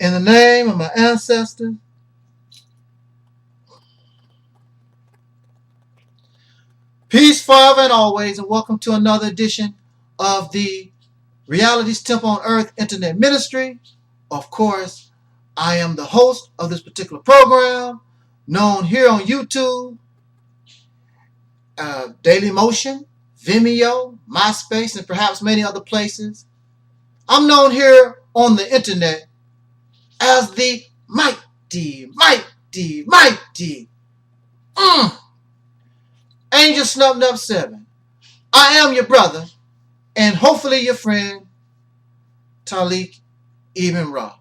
In the name of my ancestors, peace forever and always, and welcome to another edition of the Reality's Temple on Earth Internet Ministry. Of course, I am the host of this particular program, known here on YouTube, Daily Motion, Vimeo, MySpace, and perhaps many other places. I'm known here on the internet as the mighty Angel Snub 7. I am your brother, and hopefully your friend, Taalik Ibn Ra.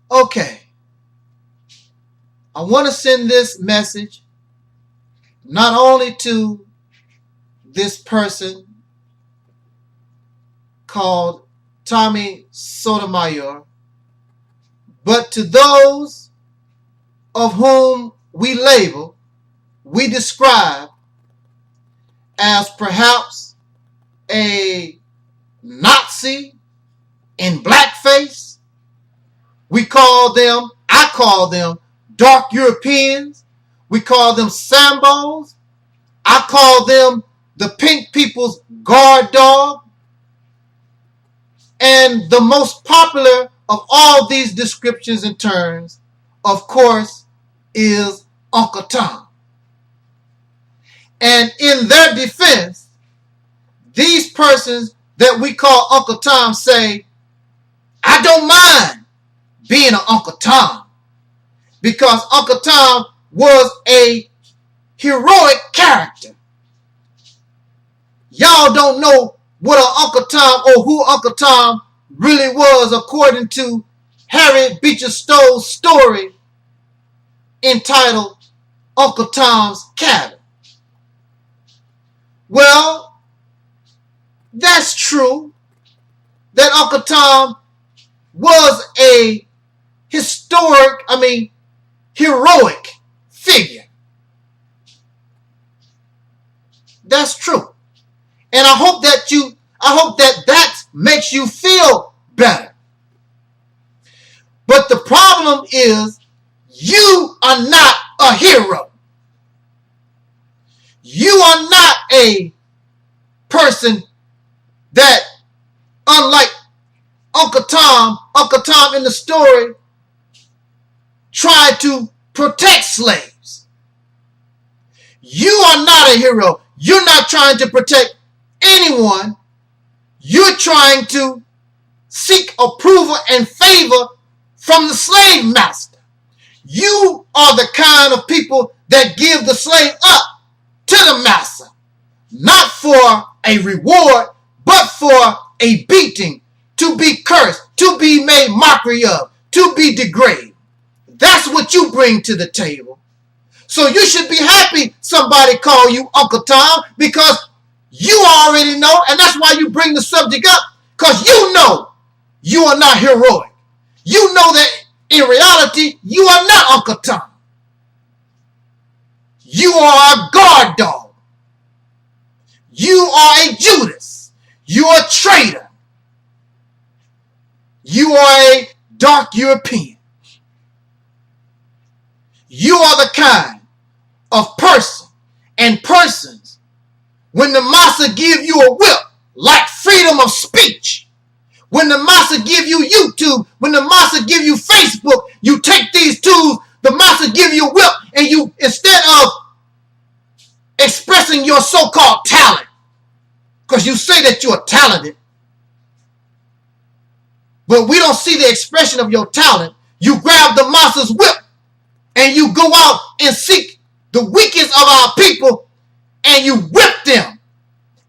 Okay. I want to send this message not only to this person called Tommy Sotomayor, but to those of whom we describe as perhaps a Nazi in blackface. I call them dark Europeans. We call them Sambos. I call them the pink people's guard dog. And the most popular of all these descriptions and terms, of course, is Uncle Tom. And in their defense, these persons that we call Uncle Tom say, I don't mind being an Uncle Tom, because Uncle Tom was a heroic character. Y'all don't know what an Uncle Tom or who Uncle Tom really was, according to Harriet Beecher Stowe's story entitled Uncle Tom's Cabin. Well, that's true that Uncle Tom was a heroic figure. That's true. And I hope that makes you feel better. But the problem is, you are not a hero. You are not a person that, unlike Uncle Tom in the story, tried to protect slaves. You are not a hero. You're not trying to protect anyone. You're trying to seek approval and favor from the slave master. You are the kind of people that give the slave up to the master, not for a reward, but for a beating, to be cursed, to be made mockery of, to be degraded. That's what you bring to the table. So you should be happy somebody call you Uncle Tom, because you already know, and that's why you bring the subject up, because you know you are not heroic. You know that in reality, you are not Uncle Tom. You are a guard dog. You are a Judas. You are a traitor. You are a dark European. You are the kind of person and persons, when the massa give you a whip, like freedom of speech, when the massa give you YouTube, when the massa give you Facebook, you take these tools, the massa give you a whip, and you, instead of expressing your so-called talent, because you say that you are talented, but we don't see the expression of your talent, you grab the massa's whip, and you go out and seek the weakest of our people, and you whip them,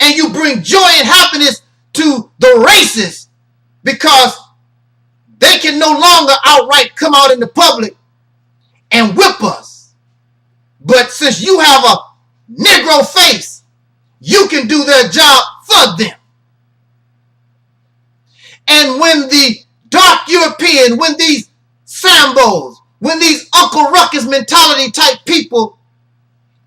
and you bring joy and happiness to the racists, because they can no longer outright come out in the public and whip us. But since you have a Negro face, you can do their job for them. And when the dark European, when these Sambos, when these Uncle Ruckus mentality type people,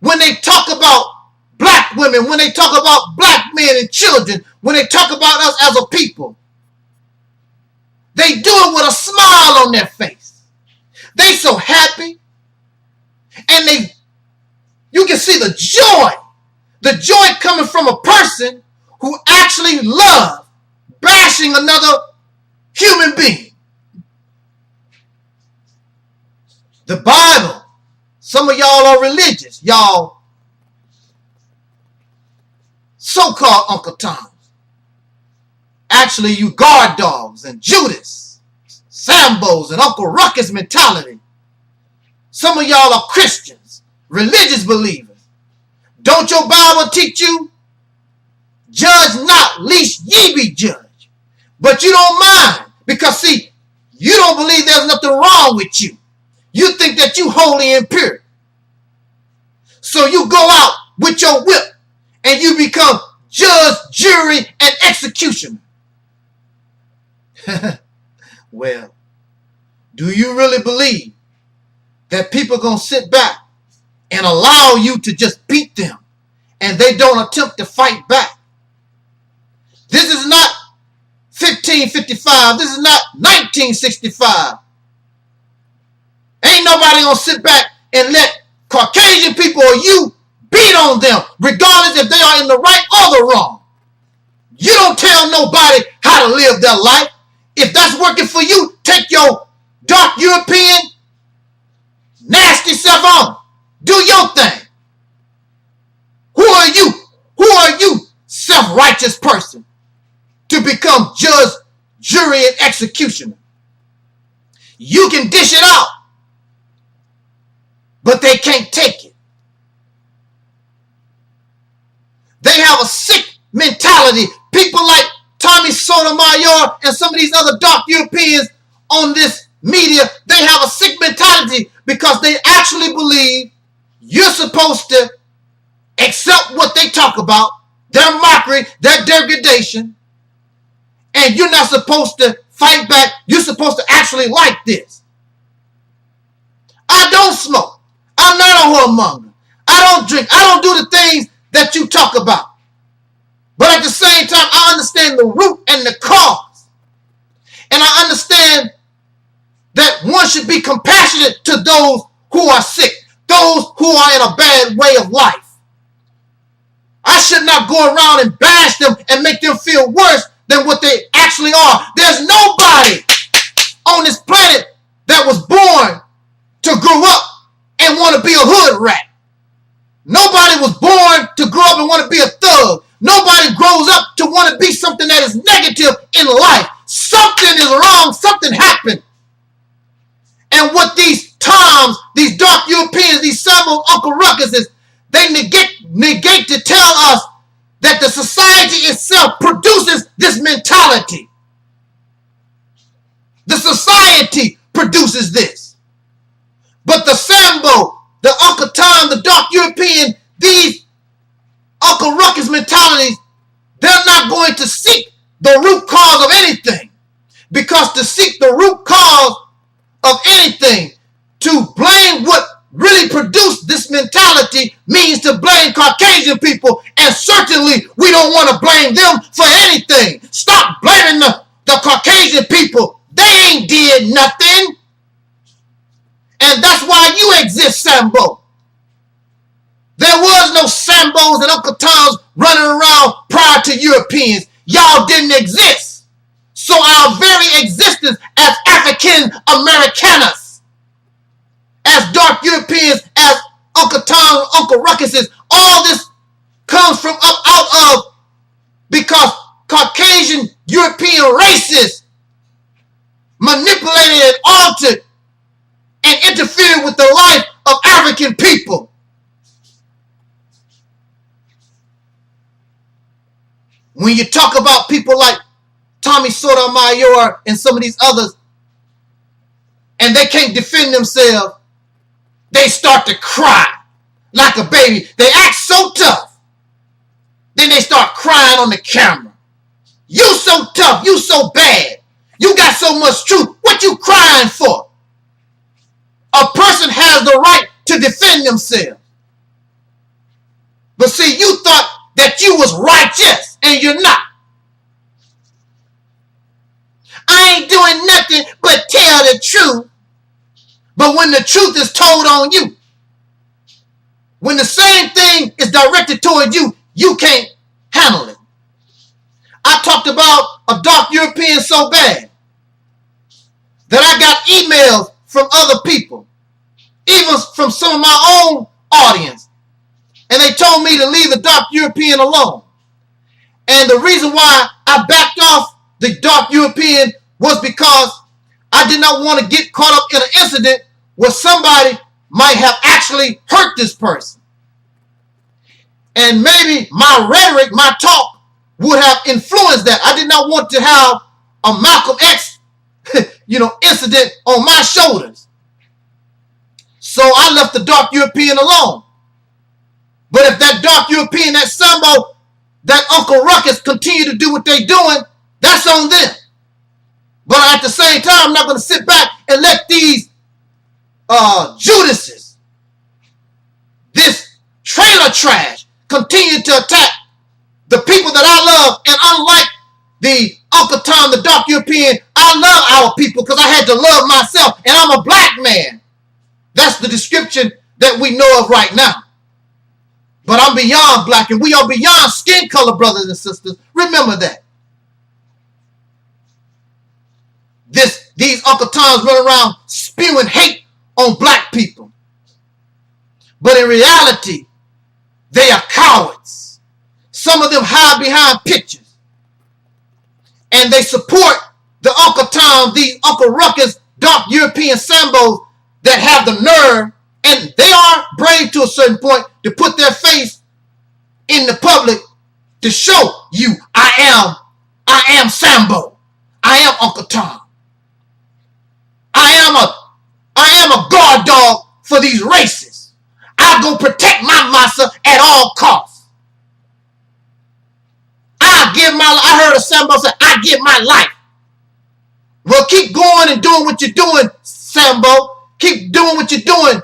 when they talk about black women, when they talk about black men and children, when they talk about us as a people, They do it with a smile on their face. They so happy. And you can see the joy coming from a person who actually loves bashing another human being. The Bible, some of y'all are religious. Y'all so-called Uncle Toms. Actually, you guard dogs and Judas, Sambos, and Uncle Ruckus mentality. Some of y'all are Christians, religious believers. Don't your Bible teach you? Judge not, lest ye be judged. But you don't mind because, see, you don't believe there's nothing wrong with you. You think that you holy and pure. So you go out with your whip and you become judge, jury, and executioner. Well, do you really believe that people are going to sit back and allow you to just beat them and they don't attempt to fight back? This is not 1555. This is not 1965. Ain't nobody going to sit back and let Caucasian people or you beat on them, regardless if they are in the right or the wrong. You don't tell nobody how to live their life. If that's working for you, take your dark European nasty self on. Do your thing. Who are you? Who are you, self-righteous person, to become judge, jury, and executioner? You can dish it out, but they can't take it. They have a sick mentality. People like Tommy Sotomayor and some of these other dark Europeans on this media, they have a sick mentality because they actually believe you're supposed to accept what they talk about, their mockery, their degradation, and you're not supposed to fight back. You're supposed to actually like this. I don't smoke. I'm not a whoremonger. I don't drink. I don't do the things that you talk about. But at the same time, I understand the root and the cause. And I understand that one should be compassionate to those who are sick, those who are in a bad way of life. I should not go around and bash them and make them feel worse than what they actually are. There's nobody on this planet that was born to grow up and want to be a hood rat. Nobody was born to grow up and want to be a thug. Nobody grows up to want to be something that is negative in life. Something is wrong. Something happened. And what these Toms, these dark Europeans, these Samuel Uncle Ruckuses, they negate to tell us that the society itself produces this mentality. The society produces this. But the Sambo, the Uncle Tom, the dark European, these Uncle Ruckus mentalities, they're not going to seek the root cause of anything. Because to seek the root cause of anything, to blame what really produced this mentality means to blame Caucasian people, and certainly we don't want to blame them for anything. Stop blaming the Caucasian people. They ain't did nothing. And that's why you exist, Sambo. There was no Sambos and Uncle Toms running around prior to Europeans. Y'all didn't exist. So our very existence as African Americaners, as dark Europeans, as Uncle Tom, Uncle Ruckuses, all this comes from up out of because Caucasian European races manipulated and altered and interfered with the life of African people. When you talk about people like Tommy Sotomayor and some of these others, and they can't defend themselves, they start to cry like a baby. They act so tough. Then they start crying on the camera. You so tough. You so bad. You got so much truth. What you crying for? A person has the right to defend themselves. But see, you thought that you was righteous, and you're not. I ain't doing tell the truth, but when the truth is told on you, when the same thing is directed toward you, you can't handle it. I talked about a dark European so bad that I got emails from other people, even from some of my own audience, and they told me to leave the dark European alone. And the reason why I backed off the dark European was because I did not want to get caught up in an incident where somebody might have actually hurt this person. And maybe my rhetoric, my talk, would have influenced that. I did not want to have a Malcolm X, incident on my shoulders. So I left the dark European alone. But if that dark European, that Sambo, that Uncle Ruckus continue to do what they're doing, that's on them. But at the same time, I'm not going to sit back and let these Judases, this trailer trash, continue to attack the people that I love. And unlike the Uncle Tom, the dark European, I love our people because I had to love myself. And I'm a black man. That's the description that we know of right now. But I'm beyond black, and we are beyond skin color, brothers and sisters. Remember that. These Uncle Toms run around spewing hate on black people. But in reality, they are cowards. Some of them hide behind pictures. And they support the Uncle Tom, these Uncle Ruckus, dark European Sambos that have the nerve, and they are brave to a certain point, to put their face in the public to show you, I am Sambo. I am Uncle Tom. I am a guard dog for these races. I go protect my massa at all costs. I heard a Sambo say, I give my life. Well, keep going and doing what you're doing, Sambo. Keep doing what you're doing,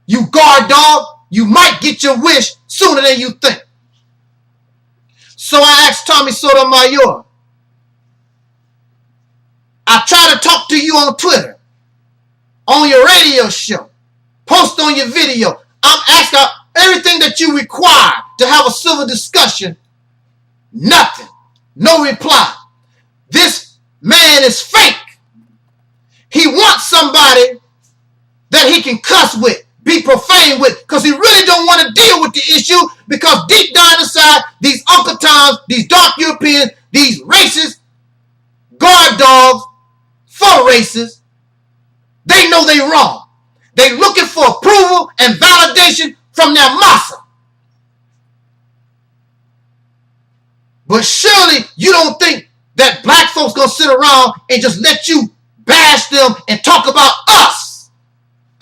you guard dog. You might get your wish sooner than you think. So I asked Tommy Sotomayor. I try to talk to you on Twitter, on your radio show, post on your video. I'm asking everything that you require to have a civil discussion. Nothing. No reply. This man is fake. He wants somebody that he can cuss with, be profane with, because he really don't want to deal with the issue, because deep down inside, these Uncle Toms, these dark Europeans, these racist guard dogs for racists, they know they wrong. They looking for approval and validation from their massa. But surely you don't think that black folks gonna sit around and just let you bash them and talk about us.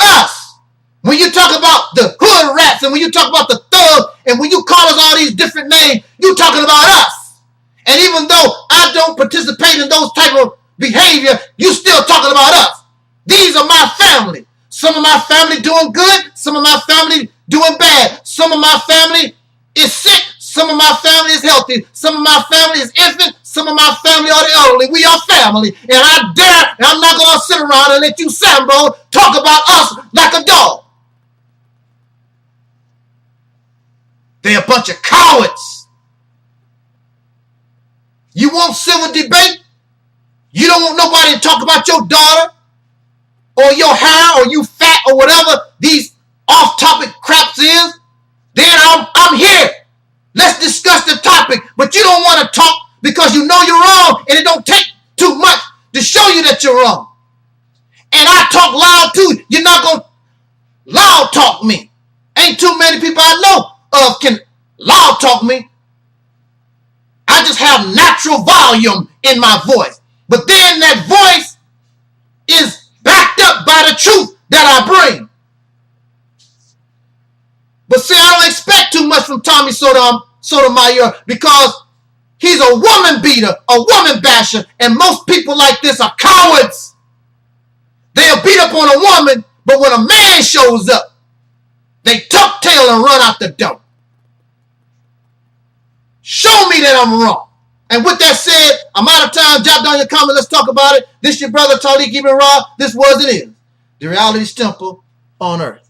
Us. When you talk about the hood rats, and when you talk about the thug, and when you call us all these different names, you talking about us. And even though I don't participate in those type of behavior, you still talking about us. These are my family. Some of my family doing good, some of my family doing bad. Some of my family is sick, some of my family is healthy, some of my family is infant, some of my family are the elderly. We are family. And I'm not going to sit around and let you Sambo talk about us like a dog. They're a bunch of cowards. You want civil debate? You don't want nobody to talk about your daughter or your hair or you fat or whatever these off-topic craps is? Then I'm here. Let's discuss the topic. But you don't want to talk because you know you're wrong, and it don't take too much to show you that you're wrong. And I talk loud too. You're not going to loud talk me. Ain't too many people I know of can loud talk me. I just have natural volume in my voice. But then that voice is backed up by the truth that I bring. But see, I don't expect too much from Tommy Sotomayor because he's a woman beater, a woman basher, and most people like this are cowards. They'll beat up on a woman, but when a man shows up, they tuck tail and run out the door. Show me that I'm wrong. And with that said, I'm out of time. Jot down your comment. Let's talk about it. This your brother Taalik ibn Rad. This was and is the reality's temple on earth.